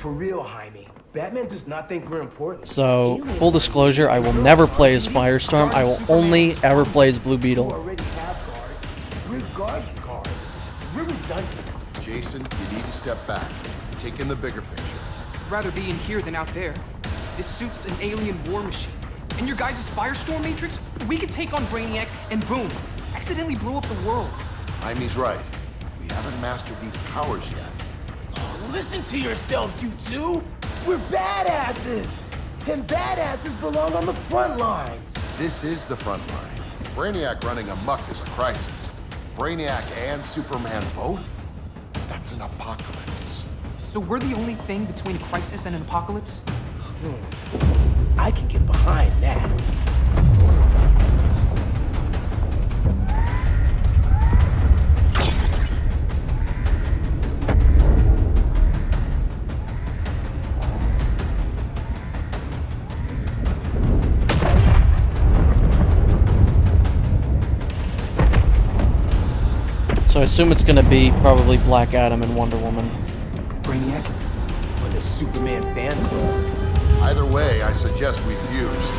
For real, Jaime. Batman does not think we're important. So, full disclosure, I will never play as Firestorm. I will only ever play as Blue We Beetle. already have guards. We're guarding guards. We're redundant. Jason, you need to step back. Take in the bigger picture. I'd rather be in here than out there. This suit's an alien war machine. In your guys' Firestorm Matrix, we could take on Brainiac and boom, accidentally blow up the world. Imy's right. We haven't mastered these powers yet. Listen to yourselves, you two! We're badasses! And badasses belong on the front lines! This is the front line. Brainiac running amok is a crisis. Brainiac and Superman both? That's an apocalypse. So we're the only thing between a crisis and an apocalypse? I can get behind that. So I assume it's gonna be probably Black Adam and Wonder Woman. Brainiac? Or the Superman fan club. Either way, I suggest we fuse.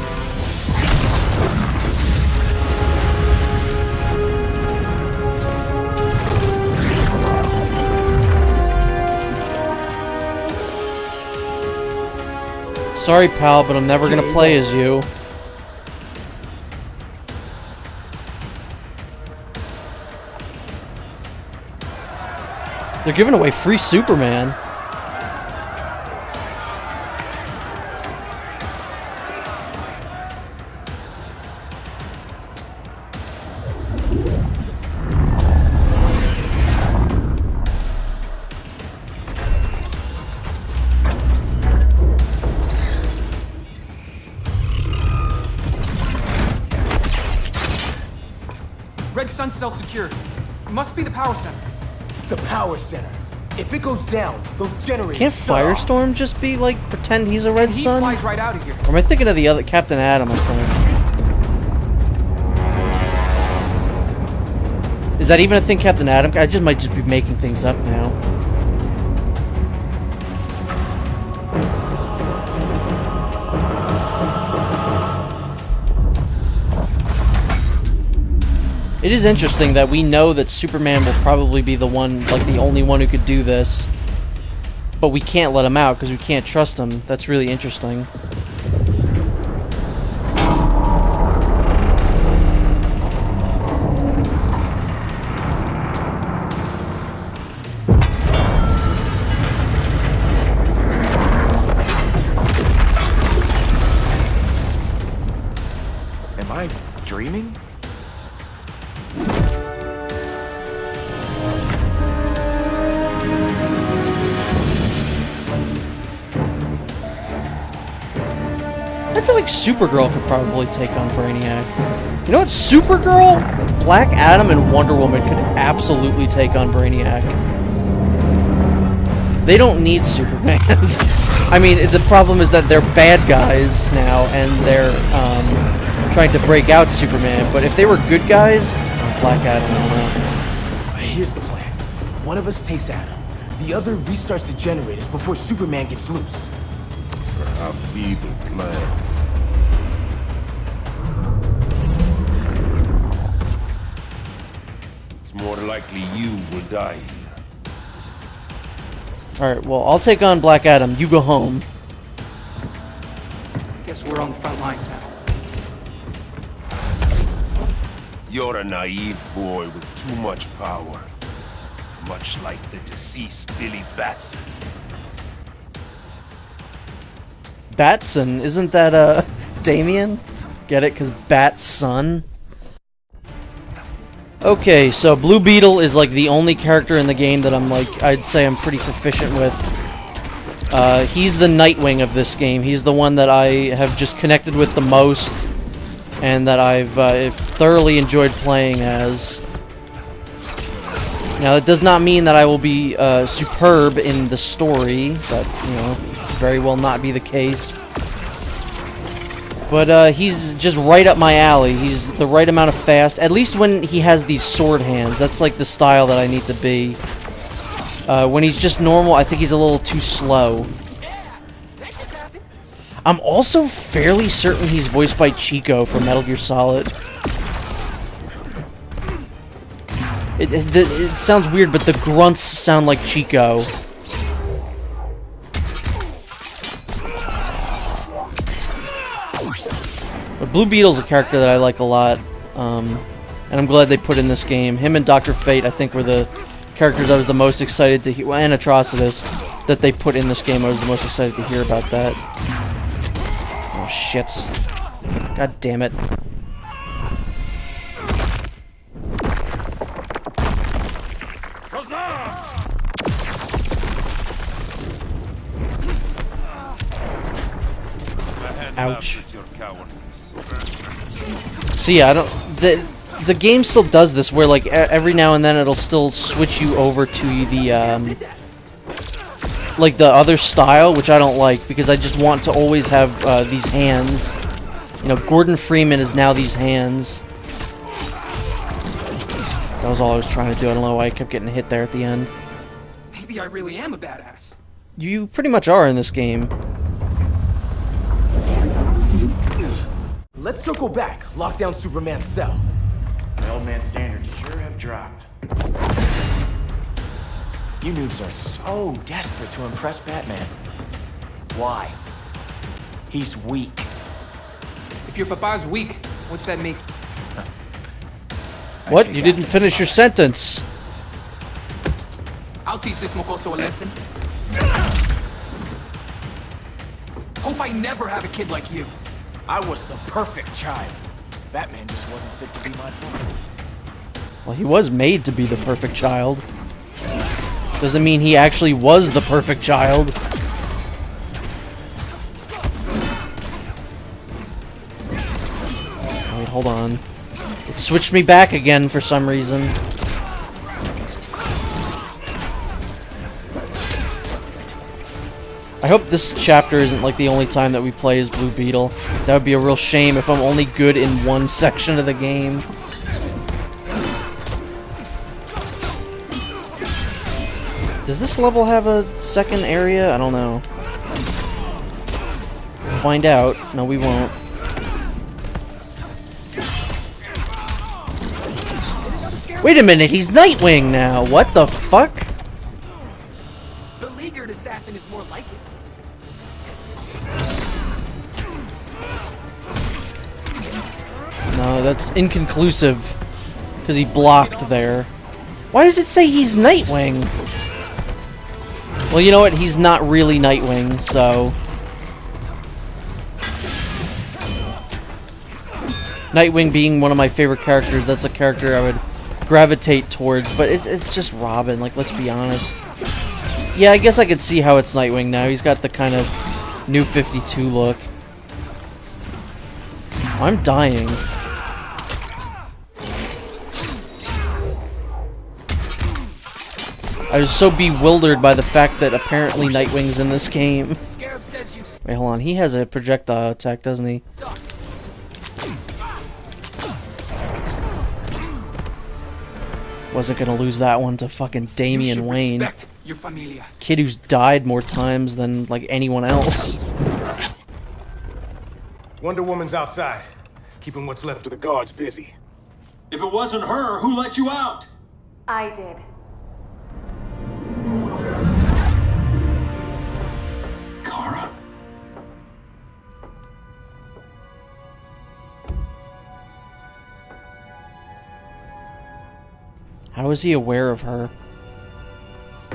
Sorry, pal, but I'm never gonna play as you. They're giving away free Superman. Red Sun cell secured. It must be the power center. The power center. If it goes down, those generators Can't shut off. Firestorm just be like pretend he's a Red He Sun? flies right out of here. Or am I thinking of the other Captain Atom? I think. Is that even a thing, Captain Atom? I might just be making things up now. It is interesting that we know that Superman will probably be the one, like the only one who could do this. But we can't let him out because we can't trust him. That's really interesting. Am I dreaming? I feel like Supergirl could probably take on Brainiac. You know what? Supergirl, Black Adam, and Wonder Woman could absolutely take on Brainiac. They don't need Superman. I mean, the problem is that they're bad guys now, and they're trying to break out Superman. But if they were good guys, Black Adam, I don't know. Here's the plan. One of us takes Adam. The other restarts the generators before Superman gets loose. A feeble plan. It's more likely you will die here. Alright, well, I'll take on Black Adam. You go home. Guess we're on the front lines now. You're a naive boy with too much power. Much like the deceased Billy Batson. Batson? Isn't that, Damien? Get it? Because Bat's son? Okay, so Blue Beetle is like the only character in the game that I'm like, I'd say I'm pretty proficient with. He's the Nightwing of this game. He's the one that I have just connected with the most, and that I've thoroughly enjoyed playing as. Now, that does not mean that I will be superb in the story. That, you know, very well not be the case. But he's just right up my alley. He's the right amount of fast. At least when he has these sword hands. That's like the style that I need to be. When he's just normal, I think he's a little too slow. I'm also fairly certain he's voiced by Chico from Metal Gear Solid. It sounds weird, but the grunts sound like Chico. But Blue Beetle's a character that I like a lot, and I'm glad they put in this game. Him and Dr. Fate, I think, were the characters I was the most excited to hear, well, and Atrocitus, that they put in this game. I was the most excited to hear about that. Oh, shit. God damn it. Ouch. So yeah, I don't. The game still does this, where like every now and then it'll still switch you over to the like the other style, which I don't like because I just want to always have these hands. You know, Gordon Freeman is now these hands. That was all I was trying to do. I don't know why I kept getting hit there at the end. Maybe I really am a badass. You pretty much are in this game. Let's circle back. Lock down Superman's cell. The old man's standards sure have dropped. You noobs are so desperate to impress Batman. Why? He's weak. If your papa's weak, what's that make? What? You didn't finish your sentence. I'll teach this mocoso a lesson. Hope I never have a kid like you. I was the perfect child. Batman just wasn't fit to be my father. Well, he was made to be the perfect child. Doesn't mean he actually was the perfect child. Wait, hold on. It switched me back again for some reason. I hope this chapter isn't like the only time that we play as Blue Beetle. That would be a real shame if I'm only good in one section of the game. Does this level have a second area? I don't know. Find out. No, we won't. Wait a minute, he's Nightwing now! What the fuck? Beleaguered assassin is more like it. No, that's inconclusive. Because he blocked there. Why does it say he's Nightwing? Well, you know what? He's not really Nightwing, so... Nightwing being one of my favorite characters, that's a character I would gravitate towards, but it's just Robin, like, let's be honest. Yeah, I guess I could see how it's Nightwing now. He's got the kind of New 52 look. I'm dying. I was so bewildered by the fact that apparently Nightwing's in this game. Scarab says you Wait, hold on. He has a projectile attack, doesn't he? suck. Wasn't gonna lose that one to fucking You Damian should Wayne. respect your familia. Kid who's died more times than, like, anyone else. Wonder Woman's outside, keeping what's left of the guards busy. If it wasn't her, who let you out? I did. Kara? How is he aware of her?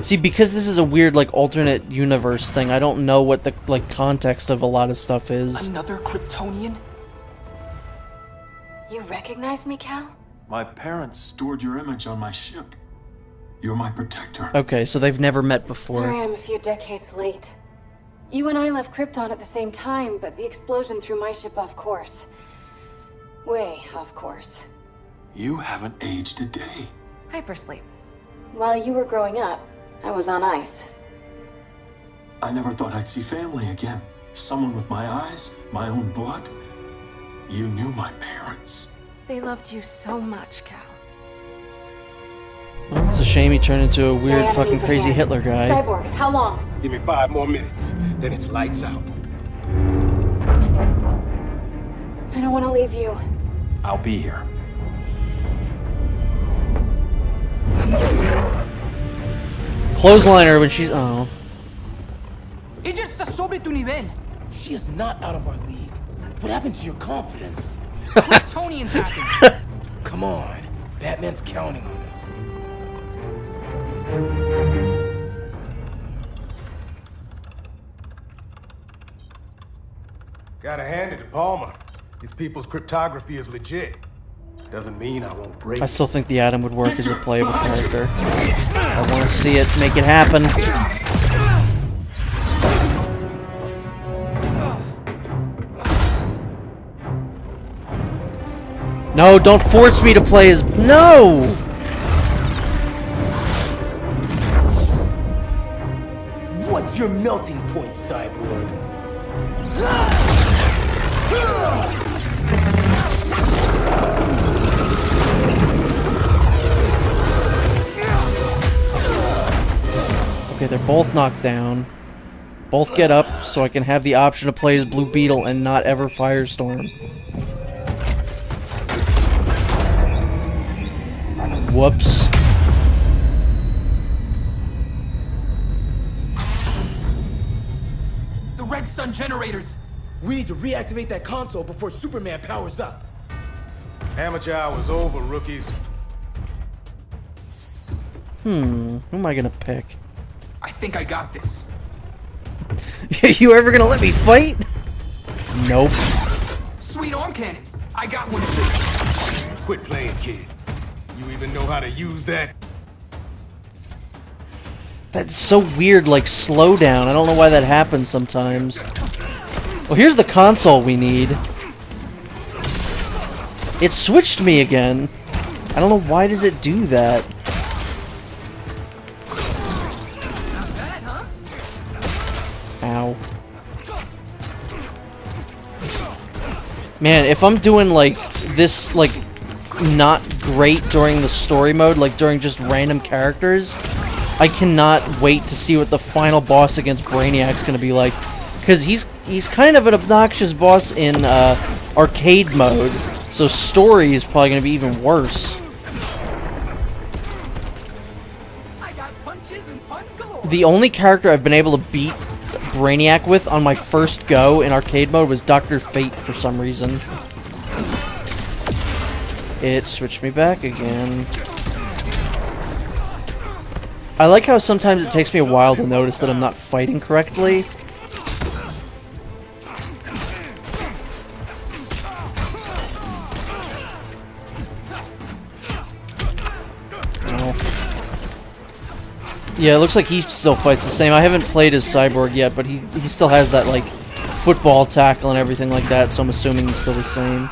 See, because this is a weird, like, alternate universe thing, I don't know what the, like, context of a lot of stuff is. Another Kryptonian? You recognize me, Cal? My parents stored your image on my ship. You're my protector. Okay, so they've never met Sorry before. I'm a few decades late. You and I left Krypton at the same time, but the explosion threw my ship off course. Way off course. You haven't aged a day. Hypersleep. While you were growing up, I was on ice. I never thought I'd see family again. Someone with my eyes, my own blood. You knew my parents. They loved you so much, Cal. Well, it's a shame he turned into a weird, Diana fucking needs a crazy hand. Hitler guy. Cyborg, how long? Give me 5 more minutes, then it's lights out. I don't want to leave you. I'll be here. Clothesliner when she's... Oh. Ella está sobre tu nivel. She is not out of our league. What happened to your confidence? Kryptonians happened. Come on. Batman's counting on us. Gotta hand it to Palmer. These people's cryptography is legit. Doesn't mean I won't break I it. still think the Atom would work as a playable character. I want to see it, make it happen. No, don't force me to play as... No! What's your melting point, Cyborg? Okay, they're both knocked down. Both get up so I can have the option to play as Blue Beetle and not ever Firestorm. Whoops. The Red Sun generators. We need to reactivate that console before Superman powers up. Amateur hour's over, rookies. Who am I gonna pick? I think I got this. You ever gonna let me fight? Nope. Sweet arm cannon. I got one too. Quit playing, kid. You even know how to use that? That's so weird, like slowdown. I don't know why that happens sometimes. Well, here's the console we need. It switched me again. I don't know why does it do that. Ow. Man, if I'm doing like this, like not great during the story mode, like during just random characters, I cannot wait to see what the final boss against Brainiac's gonna be like, because he's kind of an obnoxious boss in arcade mode, so story is probably gonna be even worse. I got punches and punch galore. The only character I've been able to beat Brainiac with on my first go in arcade mode was Dr. Fate for some reason. It switched me back again. I like how sometimes it takes me a while to notice that I'm not fighting correctly. Yeah, it looks like he still fights the same. I haven't played as Cyborg yet, but he still has that, like, football tackle and everything like that, so I'm assuming he's still the same.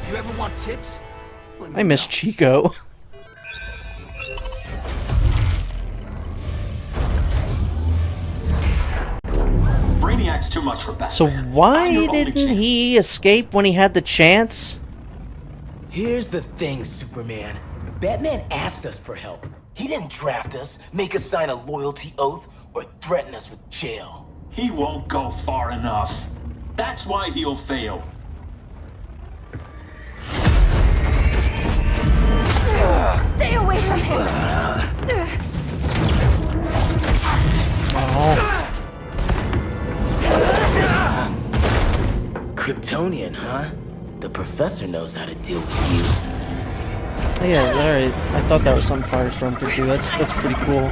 If you ever want tips, I miss Chico. Brainiac's too much for Batman. So why didn't he escape when he had the chance? Here's the thing, Superman. Batman asked us for help. He didn't draft us, make us sign a loyalty oath, or threaten us with jail. He won't go far enough. That's why he'll fail. Stay away from him! Kryptonian, huh? The professor knows how to deal with you. Yeah, alright. I thought that was something Firestorm could do. That's pretty cool.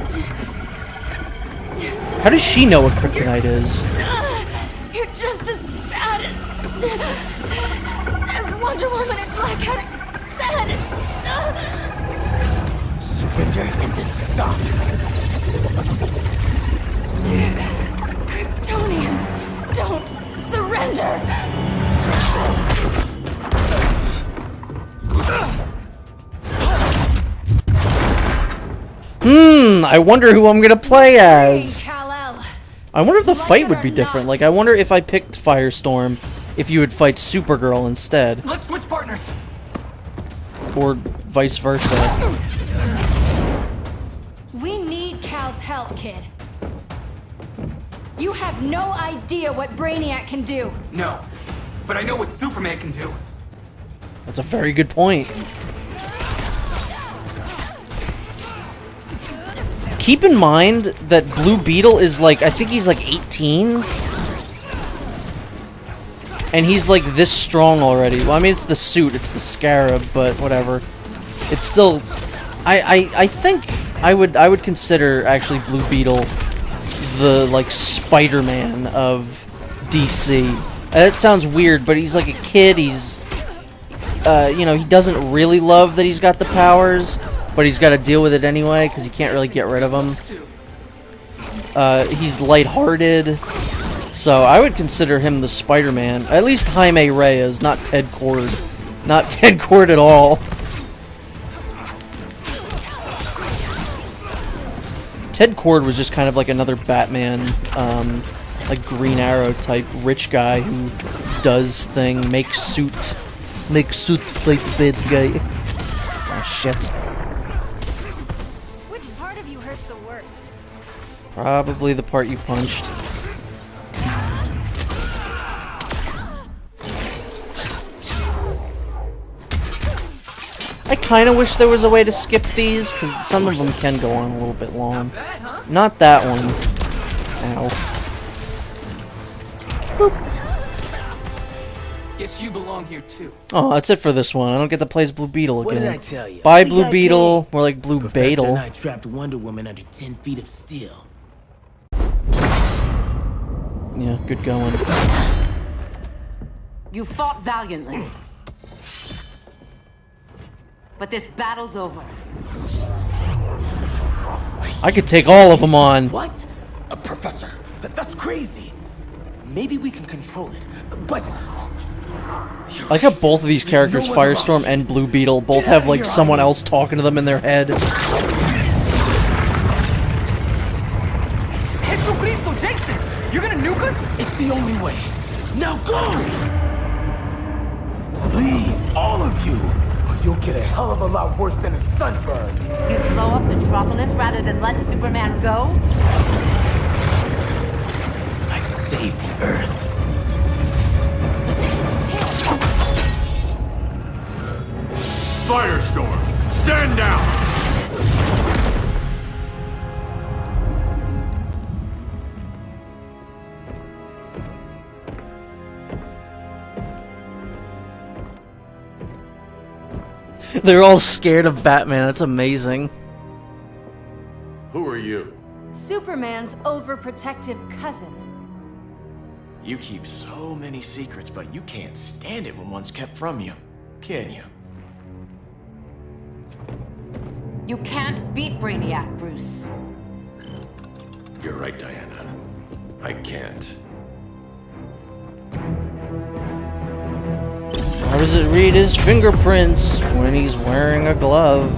How does she know what kryptonite is? You're just as bad as Wonder Woman and Black Cat said! Surrender and this stops. Kryptonians, don't surrender! I wonder who I'm gonna play as. Kal-El. I wonder if the fight would be different. Like, I wonder if I picked Firestorm, if you would fight Supergirl instead. let's switch partners. Or vice versa. help, kid. You have no idea what Brainiac can do. No, but I know what Superman can do. That's a very good point. Keep in mind that Blue Beetle is like, I think he's like 18. And he's like this strong already. Well, I mean, it's the suit, it's the scarab, but whatever. It's still... I think I would consider actually Blue Beetle the like Spider-Man of DC. That sounds weird, but he's like a kid. He's you know, he doesn't really love that he's got the powers, but he's got to deal with it anyway because he can't really get rid of them. He's lighthearted, so I would consider him the Spider-Man. At least Jaime Reyes, not Ted Cord. Not Ted Cord at all. Ted Cord was just kind of like another Batman, like Green Arrow type rich guy who does thing, makes suit fight the bad guy. Oh shit. Which part of you hurts the worst? Probably the part you punched. I kind of wish there was a way to skip these, because some of them can go on a little bit long. Not that one. Ow. Boop. Guess you belong here too. Oh, that's it for this one. I don't get to play as Blue Beetle again. What did I tell you? Bye, Blue Beetle. More like Blue Professor Beetle. and I trapped Wonder Woman under 10 feet of steel. Yeah, good going. You fought valiantly. But this battle's over. I could take all of them on. What? Professor, that's crazy. Maybe we can control it, but... I like how both of these characters, Firestorm and Blue Beetle, both have like someone else talking to them in their head. Jesucristo, Jason! You're gonna nuke us? It's the only way. Now go! Leave, all of you, or you'll get a hell of a lot worse than a sunburn. You'd blow up Metropolis rather than let Superman go? I'd save the Earth. Firestorm, stand down! They're all scared of Batman. That's amazing. Who are you? Superman's overprotective cousin. You keep so many secrets, but you can't stand it when one's kept from you, can you? You can't beat Brainiac, Bruce. You're right, Diana. I can't. How does it read his fingerprints when he's wearing a glove?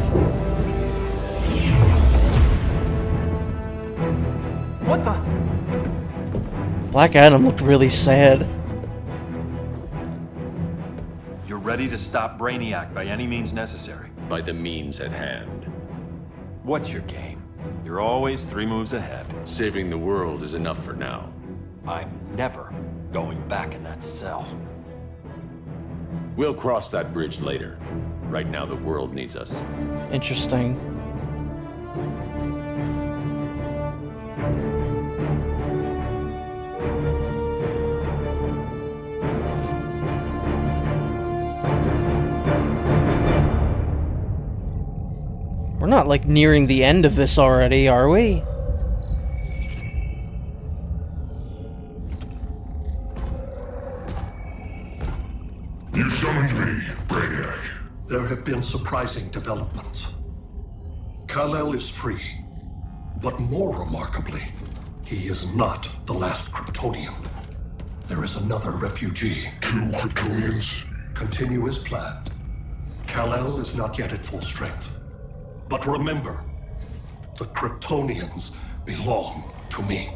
What the? Black Adam looked really sad. You're ready to stop Brainiac by any means necessary. By the means at hand. What's your game? You're always 3 moves ahead. Saving the world is enough for now. I'm never going back in that cell. We'll cross that bridge later. Right now, the world needs us. Interesting. We're not, like, nearing the end of this already, are we? You summoned me, Brainiac. There have been surprising developments. Kal-El is free, but more remarkably, he is not the last Kryptonian. There is another refugee. 2 Kryptonians? Continue as planned. Kal-El is not yet at full strength. But remember, the Kryptonians belong to me.